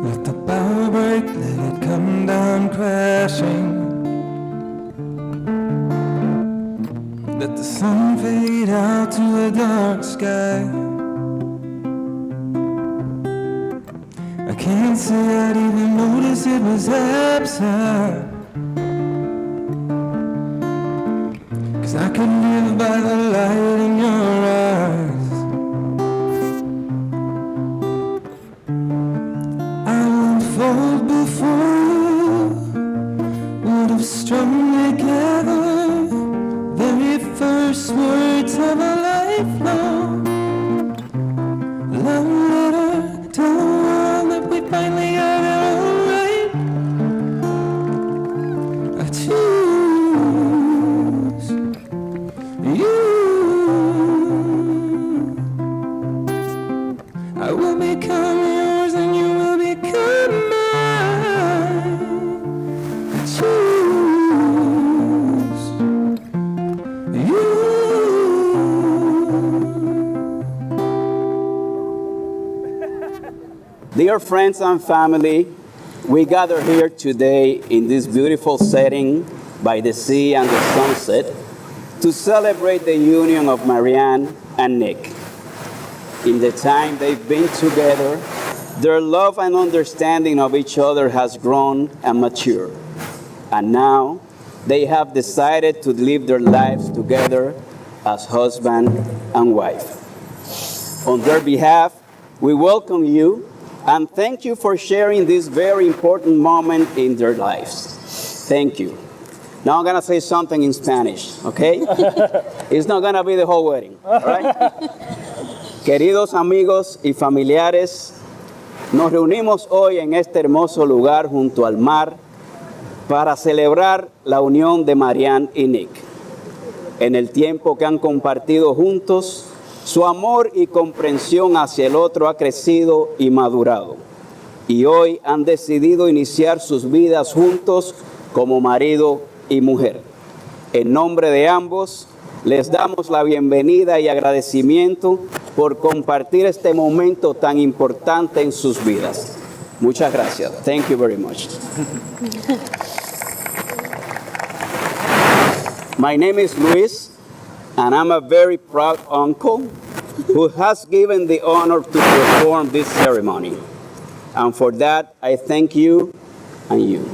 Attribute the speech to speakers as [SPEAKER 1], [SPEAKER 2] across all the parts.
[SPEAKER 1] Let the bow break, let it come down crashing. Let the sun fade out to a dark sky. I can't say I'd even notice it was absent, 'cause I could live by the light in your eyes. I won't fall before you would have strung together very first words of a lifelong love letter. Tell the world that we finally got it all right. I choose you. I will become yours and you will become mine. I choose you.
[SPEAKER 2] Dear friends and family, we gather here today in this beautiful setting by the sea and the sunset to celebrate the union of Mariand and Nick. In the time they've been together, their love and understanding of each other has grown and matured. And now they have decided to live their lives together as husband and wife. On their behalf, we welcome you and thank you for sharing this very important moment in their lives. Thank you. Now I'm going to say something in Spanish, okay? It's not going to be the whole wedding, all right? Queridos amigos y familiares, nos reunimos hoy en este hermoso lugar junto al mar para celebrar la unión de Mariand y Nick. En el tiempo que han compartido juntos, su amor y comprensión hacia el otro ha crecido y madurado. Y hoy han decidido iniciar sus vidas juntos como marido y mujer. En nombre de ambos, les damos la bienvenida y agradecimiento por compartir este momento tan importante en sus vidas. Muchas gracias. Thank you very much. My name is Luis, and I'm a very proud uncle who has given the honor to perform this ceremony. And for that, I thank you and you.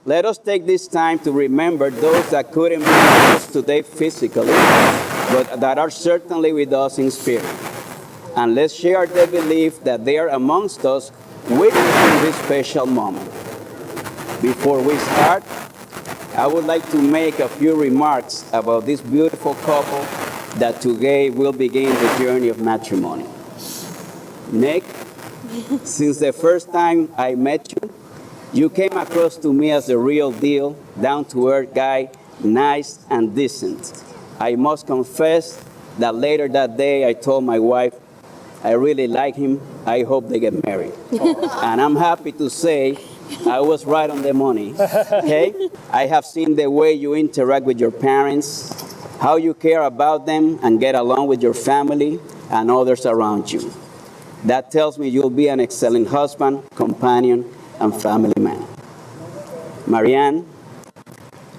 [SPEAKER 2] Let us take this time to remember those that couldn't be with us today physically, but that are certainly with us in spirit. And let's share the belief that they are amongst us witnessing this special moment. Before we start, I would like to make a few remarks about this beautiful couple that today will begin the journey of matrimony. Nick, since the first time I met you, you came across to me as the real deal, down-to-earth guy, nice and decent. I must confess that later that day I told my wife, I really like him, I hope they get married. And I'm happy to say I was right on the money, okay? I have seen the way you interact with your parents, how you care about them and get along with your family and others around you. That tells me you'll be an excellent husband, companion, and family man. Mariand,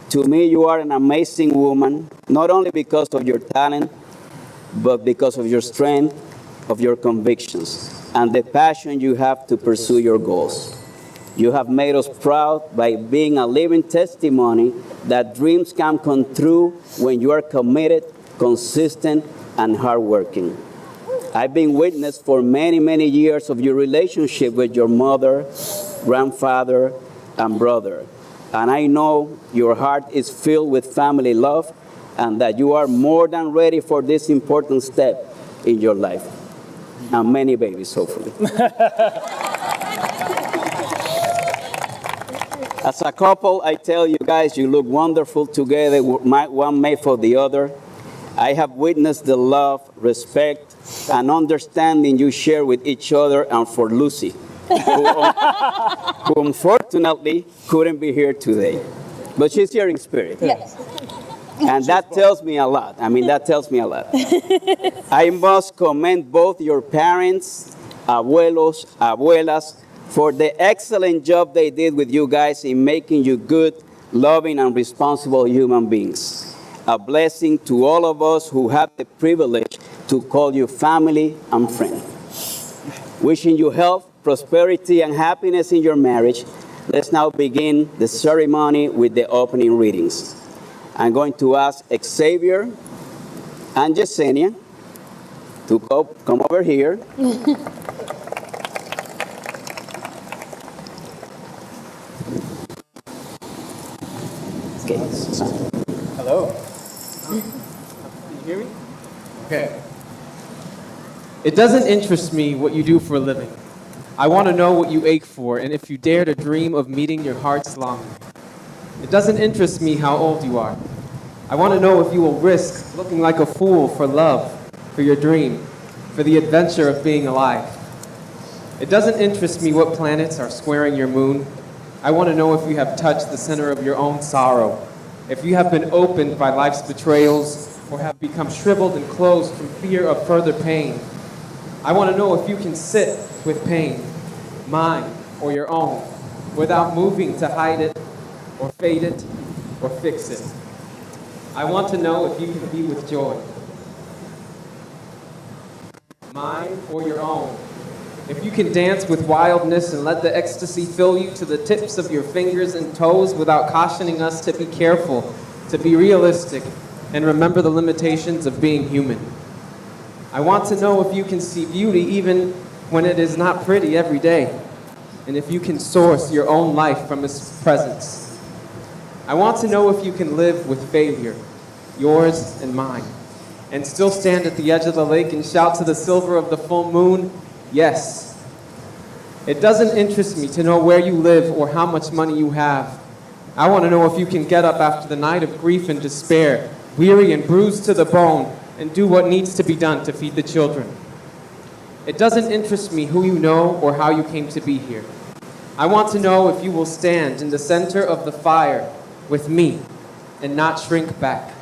[SPEAKER 2] to me you are an amazing woman, not only because of your talent, but because of your strength, of your convictions, and the passion you have to pursue your goals. You have made us proud by being a living testimony that dreams can come true when you are committed, consistent, and hardworking. I've been witness for many, many years of your relationship with your mother, grandfather, and brother. And I know your heart is filled with family love and that you are more than ready for this important step in your life. And many babies, hopefully. As a couple, I tell you guys, you look wonderful together, one made for the other. I have witnessed the love, respect, and understanding you share with each other and for Lucy, who unfortunately couldn't be here today. But she's here in spirit.
[SPEAKER 3] Yes.
[SPEAKER 2] And that tells me a lot. I mean, that tells me a lot. I must commend both your parents, abuelos, abuelas, for the excellent job they did with you guys in making you good, loving, and responsible human beings. A blessing to all of us who have the privilege to call you family and friend. Wishing you health, prosperity, and happiness in your marriage. Let's now begin the ceremony with the opening readings. I'm going to ask Xavier and Yesenia to come over here. Okay.
[SPEAKER 3] Hello. Can you hear me? Okay. It doesn't interest me what you do for a living. I want to know what you ache for, and if you dare to dream of meeting your heart's longing. It doesn't interest me how old you are. I want to know if you will risk looking like a fool for love, for your dream, for the adventure of being alive. It doesn't interest me what planets are squaring your moon. I want to know if you have touched the center of your own sorrow, if you have been opened by life's betrayals, or have become shriveled and closed from fear of further pain. I want to know if you can sit with pain, mine or your own, without moving to hide it, or fade it, or fix it. I want to know if you can be with joy, mine or your own. If you can dance with wildness and let the ecstasy fill you to the tips of your fingers and toes without cautioning us to be careful, to be realistic, and remember the limitations of being human. I want to know if you can see beauty even when it is not pretty every day, and if you can source your own life from its presence. I want to know if you can live with failure, yours and mine, and still stand at the edge of the lake and shout to the silver of the full moon, yes. It doesn't interest me to know where you live or how much money you have. I want to know if you can get up after the night of grief and despair, weary and bruised to the bone, and do what needs to be done to feed the children. It doesn't interest me who you know or how you came to be here. I want to know if you will stand in the center of the fire with me and not shrink back.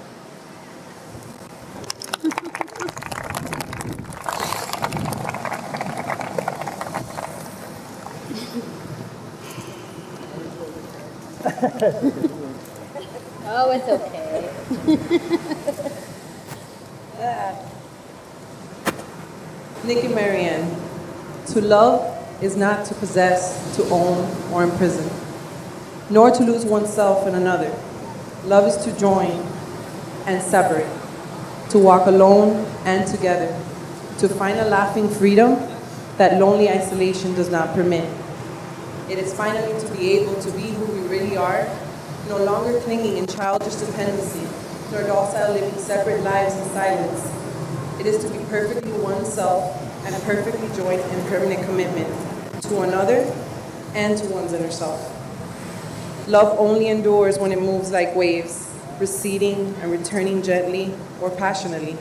[SPEAKER 4] Oh, it's okay.
[SPEAKER 1] Nick and Mariand, to love is not to possess, to own, or imprison, nor to lose oneself in another. Love is to join and separate, to walk alone and together, to find a laughing freedom that lonely isolation does not permit. It is finally to be able to be who we really are, no longer clinging in childish dependency, nor docile living separate lives in silence. It is to be perfectly oneself and perfectly joined in permanent commitment to another and to one's inner self. Love only endures when it moves like waves, receding and returning gently or passionately,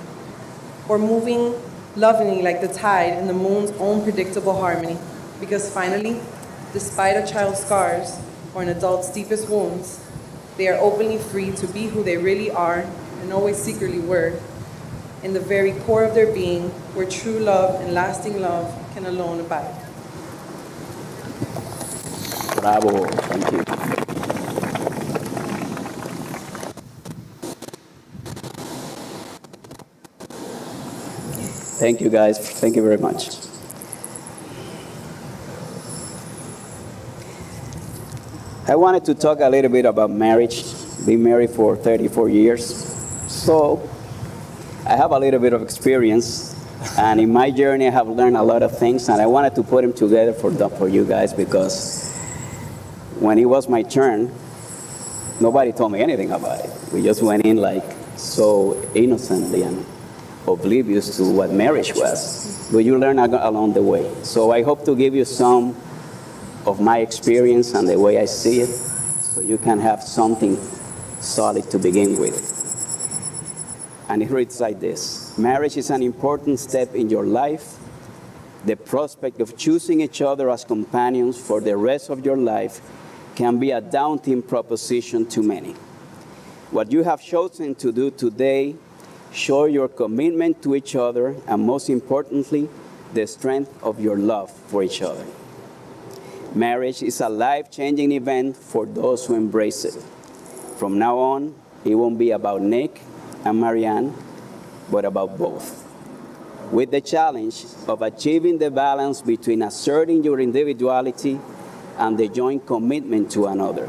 [SPEAKER 1] or moving lovingly like the tide in the moon's own predictable harmony, because finally, despite a child's scars or an adult's deepest wounds, they are openly free to be who they really are and always secretly were, in the very core of their being, where true love and lasting love can alone abide.
[SPEAKER 2] Bravo. Thank you. Thank you, guys. Thank you very much. I wanted to talk a little bit about marriage. Been married for 34 years. So I have a little bit of experience. And in my journey, I have learned a lot of things. And I wanted to put them together for you guys, because when it was my turn, nobody told me anything about it. We just went in like so innocently and oblivious to what marriage was. But you learn along the way. So I hope to give you some of my experience and the way I see it, so you can have something solid to begin with. And it reads like this: marriage is an important step in your life. The prospect of choosing each other as companions for the rest of your life can be a daunting proposition to many. What you have chosen to do today show your commitment to each other, and most importantly, the strength of your love for each other. Marriage is a life-changing event for those who embrace it. From now on, it won't be about Nick and Mariand, but about both. With the challenge of achieving the balance between asserting your individuality and the joint commitment to another.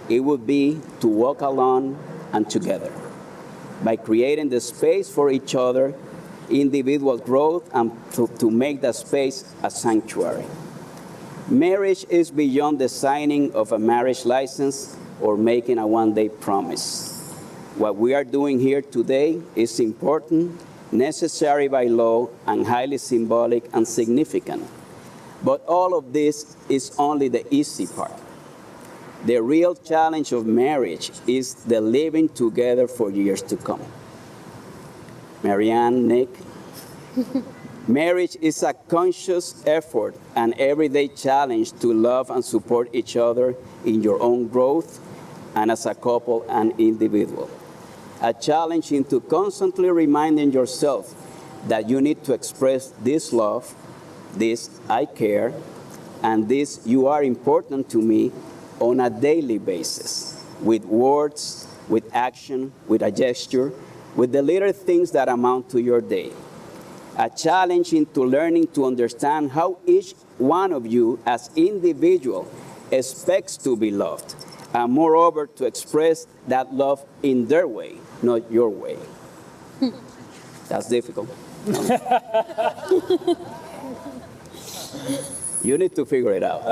[SPEAKER 2] It would be to walk alone and together, by creating the space for each other, individual growth, and to make that space a sanctuary. Marriage is beyond the signing of a marriage license or making a one-day promise. What we are doing here today is important, necessary by law, and highly symbolic and significant. But all of this is only the easy part. The real challenge of marriage is the living together for years to come. Mariand, Nick, marriage is a conscious effort and everyday challenge to love and support each other in your own growth and as a couple and individual. A challenge into constantly reminding yourself that you need to express this love, this I care, and this you are important to me on a daily basis, with words, with action, with a gesture, with the little things that amount to your day. A challenge into learning to understand how each one of you as individual expects to be loved, and moreover to express that love in their way, not your way. That's difficult. You need to figure it out.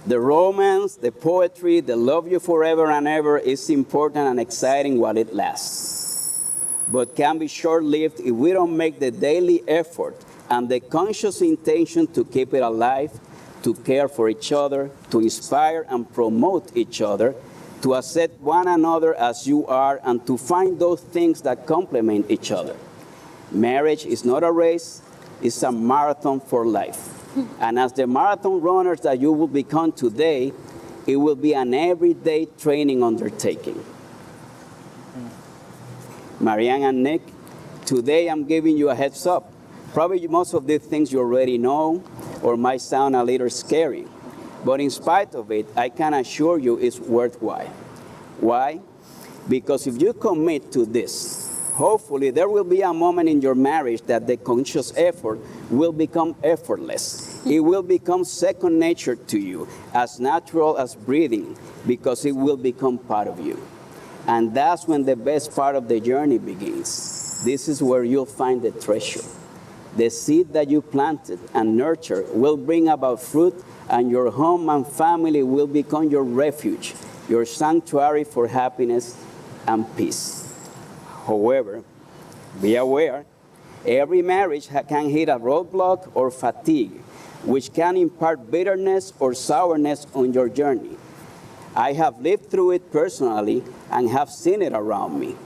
[SPEAKER 2] The romance, the poetry, the love you forever and ever is important and exciting while it lasts, but can be short-lived if we don't make the daily effort and the conscious intention to keep it alive, to care for each other, to inspire and promote each other, to accept one another as you are, and to find those things that complement each other. Marriage is not a race, it's a marathon for life. And as the marathon runners that you will become today, it will be an everyday training undertaking. Mariand and Nick, today I'm giving you a heads up. Probably most of these things you already know or might sound a little scary. But in spite of it, I can assure you it's worthwhile. Why? Because if you commit to this, hopefully there will be a moment in your marriage that the conscious effort will become effortless. It will become second nature to you, as natural as breathing, because it will become part of you. And that's when the best part of the journey begins. This is where you'll find the treasure. The seed that you planted and nurtured will bring about fruit, and your home and family will become your refuge, your sanctuary for happiness and peace. However, be aware, every marriage can hit a roadblock or fatigue, which can impart bitterness or sourness on your journey. I have lived through it personally and have seen it around me.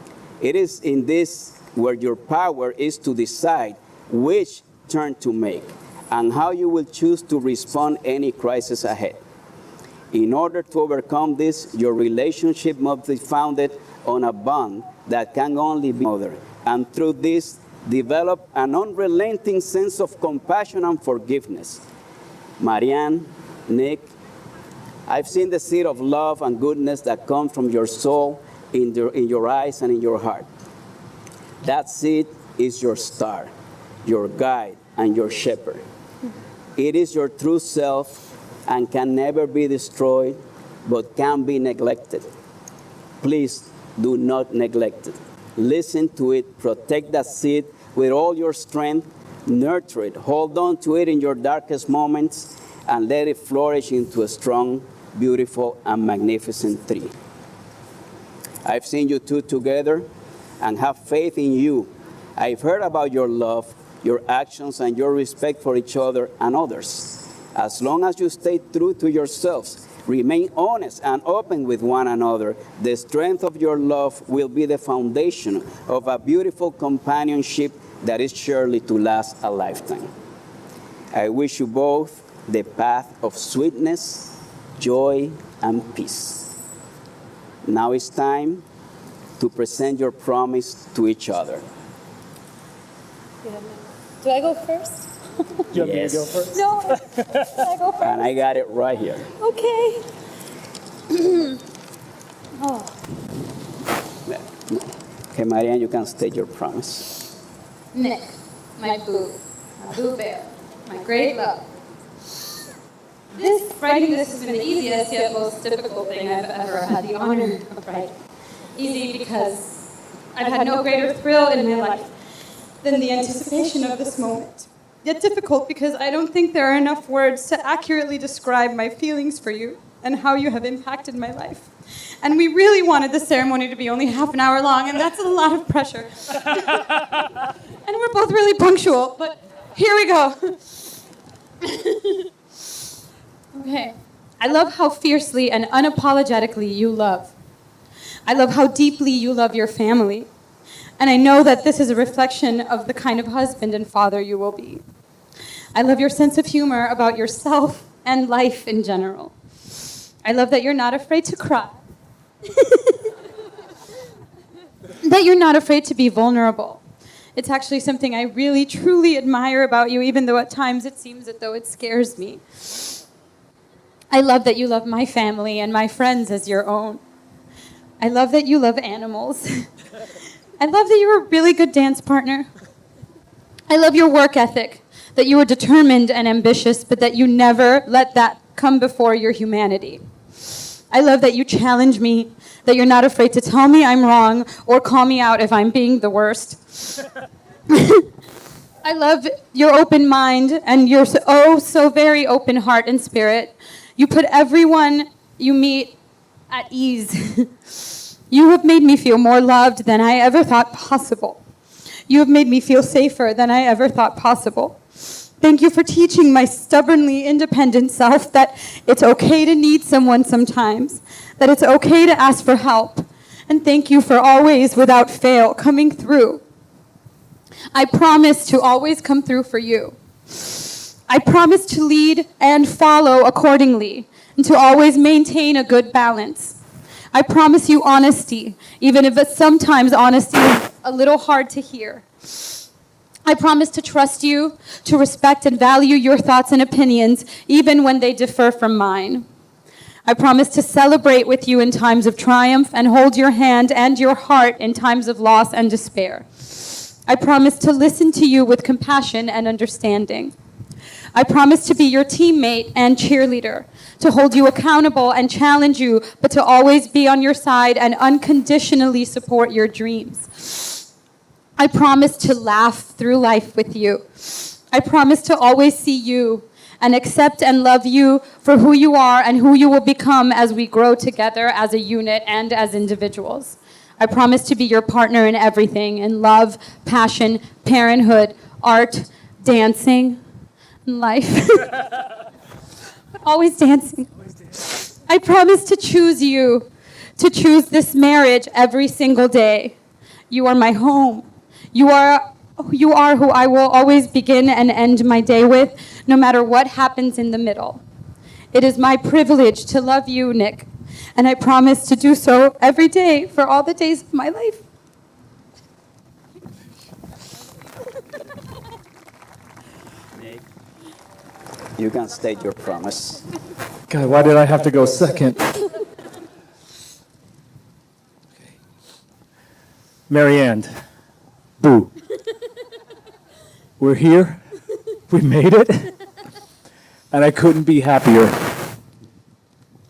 [SPEAKER 2] It is in this where your power is to decide which turn to make and how you will choose to respond any crisis ahead. In order to overcome this, your relationship must be founded on a bond that can only be other, and through this, develop an unrelenting sense of compassion and forgiveness. Mariand, Nick, I've seen the seed of love and goodness that comes from your soul in your eyes and in your heart. That seed is your star, your guide, and your shepherd. It is your true self and can never be destroyed, but can be neglected. Please do not neglect it. Listen to it, protect that seed with all your strength, nurture it, hold on to it in your darkest moments, and let it flourish into a strong, beautiful, and magnificent tree. I've seen you two together and have faith in you. I've heard about your love, your actions, and your respect for each other and others. As long as you stay true to yourselves, remain honest and open with one another, the strength of your love will be the foundation of a beautiful companionship that is surely to last a lifetime. I wish you both the path of sweetness, joy, and peace. Now it's time to present your promise to each other.
[SPEAKER 4] Do I go first?
[SPEAKER 5] You want me to
[SPEAKER 2] Yes.
[SPEAKER 5] go first?
[SPEAKER 4] No, I go first.
[SPEAKER 2] And I got it right here.
[SPEAKER 4] Okay. Oh,
[SPEAKER 2] Okay, Mariand, you can state your promise.
[SPEAKER 4] Nick, my boo bear, my great love. Writing this has been the easiest yet most difficult thing I've ever had the honor of writing. Easy because I've had no greater thrill in my life than the anticipation of this moment. Yet difficult because I don't think there are enough words to accurately describe my feelings for you and how you have impacted my life. And we really wanted the ceremony to be only half an hour long, and that's a lot of pressure. And we're both really punctual, but here we go. Okay. I love how fiercely and unapologetically you love. I love how deeply you love your family. And I know that this is a reflection of the kind of husband and father you will be. I love your sense of humor about yourself and life in general. I love that you're not afraid to cry. That you're not afraid to be vulnerable. It's actually something I really, truly admire about you, even though at times it seems as though it scares me. I love that you love my family and my friends as your own. I love that you love animals. I love that you're a really good dance partner. I love your work ethic, that you are determined and ambitious, but that you never let that come before your humanity. I love that you challenge me, that you're not afraid to tell me I'm wrong or call me out if I'm being the worst. I love your open mind and your so very open heart and spirit. You put everyone you meet at ease. You have made me feel more loved than I ever thought possible. You have made me feel safer than I ever thought possible. Thank you for teaching my stubbornly independent self that it's okay to need someone sometimes, that it's okay to ask for help. And thank you for always, without fail, coming through. I promise to always come through for you. I promise to lead and follow accordingly, and to always maintain a good balance. I promise you honesty, even if sometimes honesty is a little hard to hear. I promise to trust you, to respect and value your thoughts and opinions, even when they differ from mine. I promise to celebrate with you in times of triumph and hold your hand and your heart in times of loss and despair. I promise to listen to you with compassion and understanding. I promise to be your teammate and cheerleader, to hold you accountable and challenge you, but to always be on your side and unconditionally support your dreams. I promise to laugh through life with you. I promise to always see you and accept and love you for who you are and who you will become as we grow together as a unit and as individuals. I promise to be your partner in everything, in love, passion, parenthood, art, dancing, and life. Always dancing. I promise to choose you, to choose this marriage every single day. You are my home. You are who I will always begin and end my day with, no matter what happens in the middle. It is my privilege to love you, Nick, and I promise to do so every day for all the days of my life.
[SPEAKER 2] Nick, you can state your promise.
[SPEAKER 5] God, why did I have to go second? Mariand, boo. We're here. We made it. And I couldn't be happier.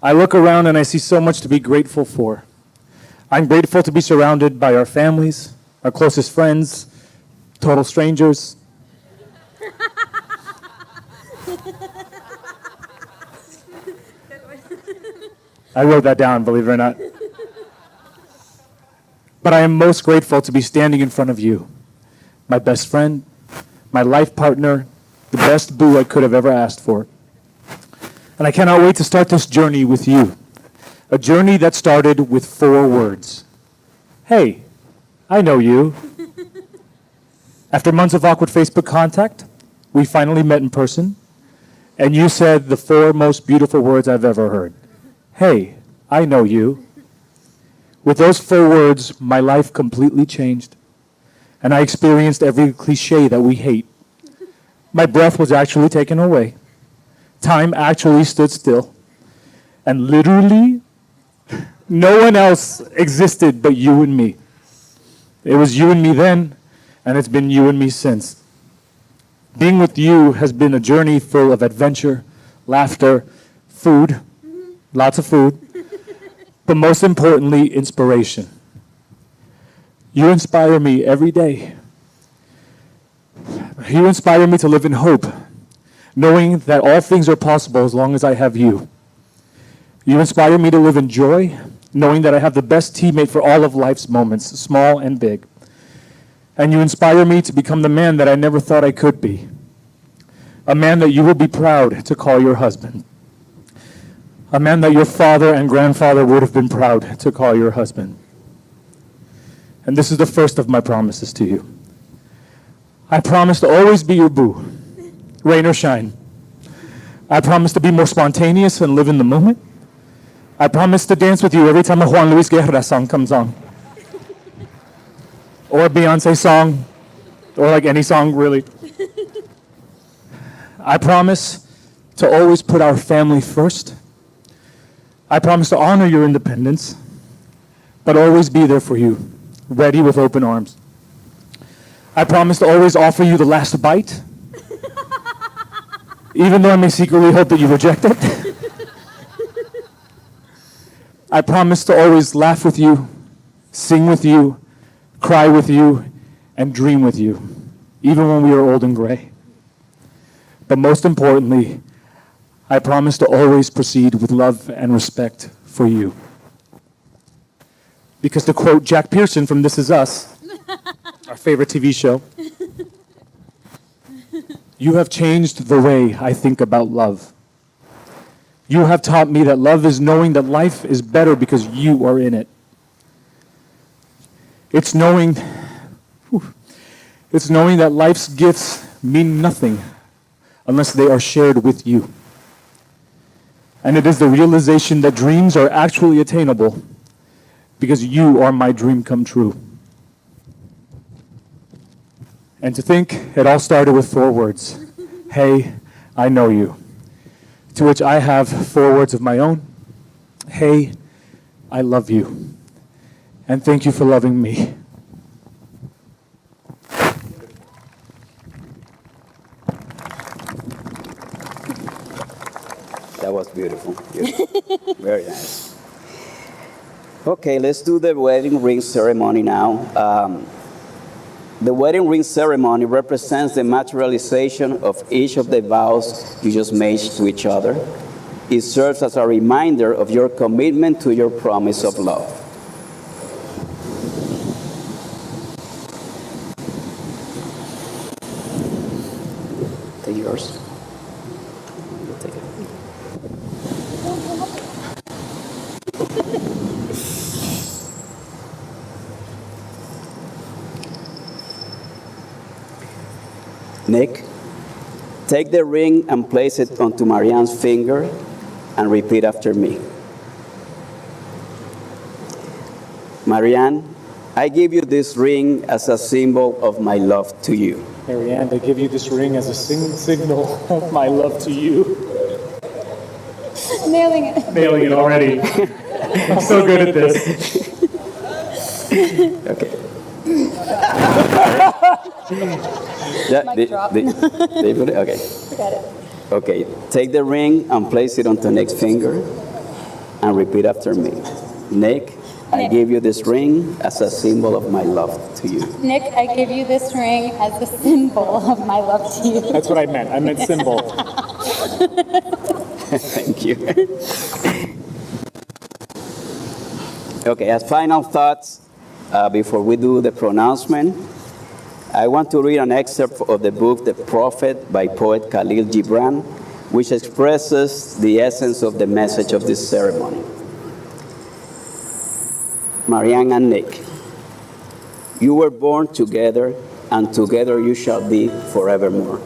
[SPEAKER 5] I look around and I see so much to be grateful for. I'm grateful to be surrounded by our families, our closest friends, total strangers. I wrote that down, believe it or not. But I am most grateful to be standing in front of you, my best friend, my life partner, the best boo I could have ever asked for. And I cannot wait to start this journey with you, a journey that started with 4 words. Hey, I know you. After months of awkward Facebook contact, we finally met in person, and you said the 4 most beautiful words I've ever heard. Hey, I know you. With those 4 words, my life completely changed, and I experienced every cliche that we hate. My breath was actually taken away. Time actually stood still. And literally, no one else existed but you and me. It was you and me then, and it's been you and me since. Being with you has been a journey full of adventure, laughter, food, lots of food, but most importantly, inspiration. You inspire me every day. You inspire me to live in hope, knowing that all things are possible as long as I have you. You inspire me to live in joy, knowing that I have the best teammate for all of life's moments, small and big. And you inspire me to become the man that I never thought I could be. A man that you will be proud to call your husband. A man that your father and grandfather would have been proud to call your husband. And this is the first of my promises to you. I promise to always be your boo, rain or shine. I promise to be more spontaneous and live in the moment. I promise to dance with you every time a Juan Luis Guerra song comes on. Or a Beyonce song, or like any song really. I promise to always put our family first. I promise to honor your independence, but always be there for you, ready with open arms. I promise to always offer you the last bite, even though I may secretly hope that you reject it. I promise to always laugh with you, sing with you, cry with you, and dream with you, even when we are old and gray. But most importantly, I promise to always proceed with love and respect for you. Because to quote Jack Pearson from This Is Us, our favorite TV show, you have changed the way I think about love. You have taught me that love is knowing that life is better because you are in it. It's knowing that life's gifts mean nothing unless they are shared with you. And it is the realization that dreams are actually attainable because you are my dream come true. And to think it all started with 4 words. Hey, I know you. To which I have 4 words of my own. Hey, I love you. And thank you for loving me.
[SPEAKER 2] That was beautiful. Beautiful. Very nice. Okay, let's do the wedding ring ceremony now. The wedding ring ceremony represents the materialization of each of the vows you just made to each other. It serves as a reminder of your commitment to your promise of love. Take yours. You take it. Nick, take the ring and place it onto Mariand's finger and repeat after me. Mariand, I give you this ring as a symbol of my love to you.
[SPEAKER 5] Mariand, I give you this ring as a signal of my love to you.
[SPEAKER 4] Nailing it.
[SPEAKER 5] Nailing it already. I'm so good at this.
[SPEAKER 2] Okay. Mic
[SPEAKER 4] drop.
[SPEAKER 2] They put it? Okay.
[SPEAKER 4] Got it.
[SPEAKER 2] Okay. Take the ring and place it onto Nick's finger and repeat after me. Nick, I give you this ring as a symbol of my love to you.
[SPEAKER 4] Nick, I give you this ring as a symbol of my love to you.
[SPEAKER 5] That's what I meant. I meant symbol.
[SPEAKER 2] Thank you. Okay, as final thoughts, before we do the pronouncement, I want to read an excerpt of the book The Prophet by poet Khalil Gibran, which expresses the essence of the message of this ceremony. Mariand and Nick, you were born together, and together you shall be forevermore.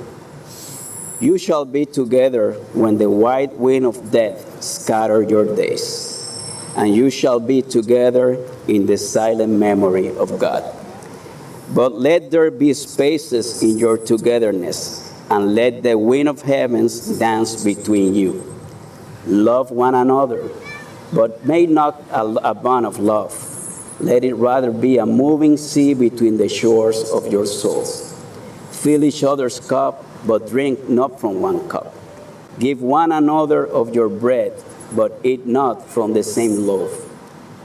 [SPEAKER 2] You shall be together when the white wind of death scatter your days, and you shall be together in the silent memory of God. But let there be spaces in your togetherness and let the wind of heavens dance between you. Love one another, but make not a bond of love. Let it rather be a moving sea between the shores of your souls. Fill each other's cup, but drink not from one cup. Give one another of your bread, but eat not from the same loaf.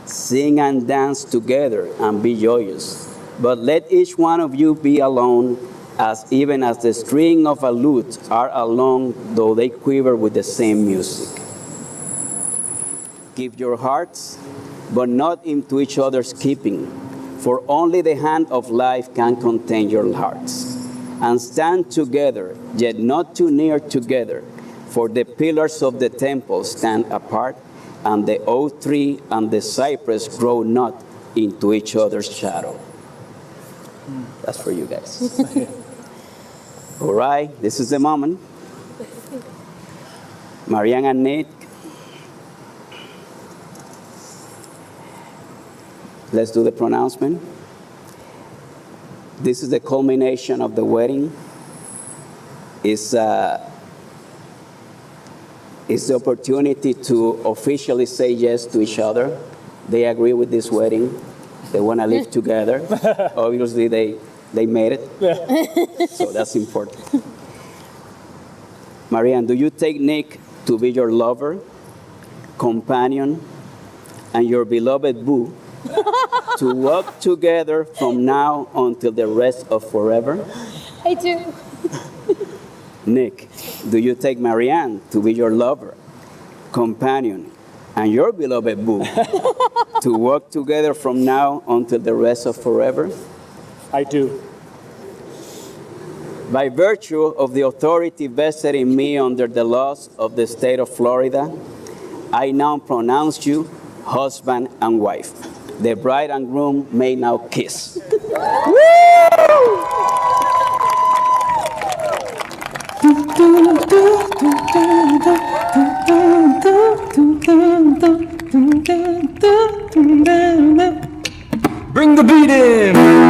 [SPEAKER 2] Sing and dance together and be joyous. But let each one of you be alone, as even as the string of a lute are alone, though they quiver with the same music. Give your hearts, but not into each other's keeping, for only the hand of life can contain your hearts. And stand together, yet not too near together, for the pillars of the temple stand apart, and the oak tree and the cypress grow not into each other's shadow. That's for you guys. All right, this is the moment. Mariand and Nick, let's do the pronouncement. This is the culmination of the wedding. It's the opportunity to officially say yes to each other. They agree with this wedding. They want to live together. Obviously, they made it. So that's important. Mariand, do you take Nick to be your lover, companion, and your beloved boo, to walk together from now until the rest of forever?
[SPEAKER 4] I do.
[SPEAKER 2] Nick, do you take Mariand to be your lover, companion, and your beloved boo, to walk together from now until the rest of forever?
[SPEAKER 5] I do.
[SPEAKER 2] By virtue of the authority vested in me under the laws of the state of Florida, I now pronounce you husband and wife. The bride and groom may now kiss.
[SPEAKER 6] Bring the beat in!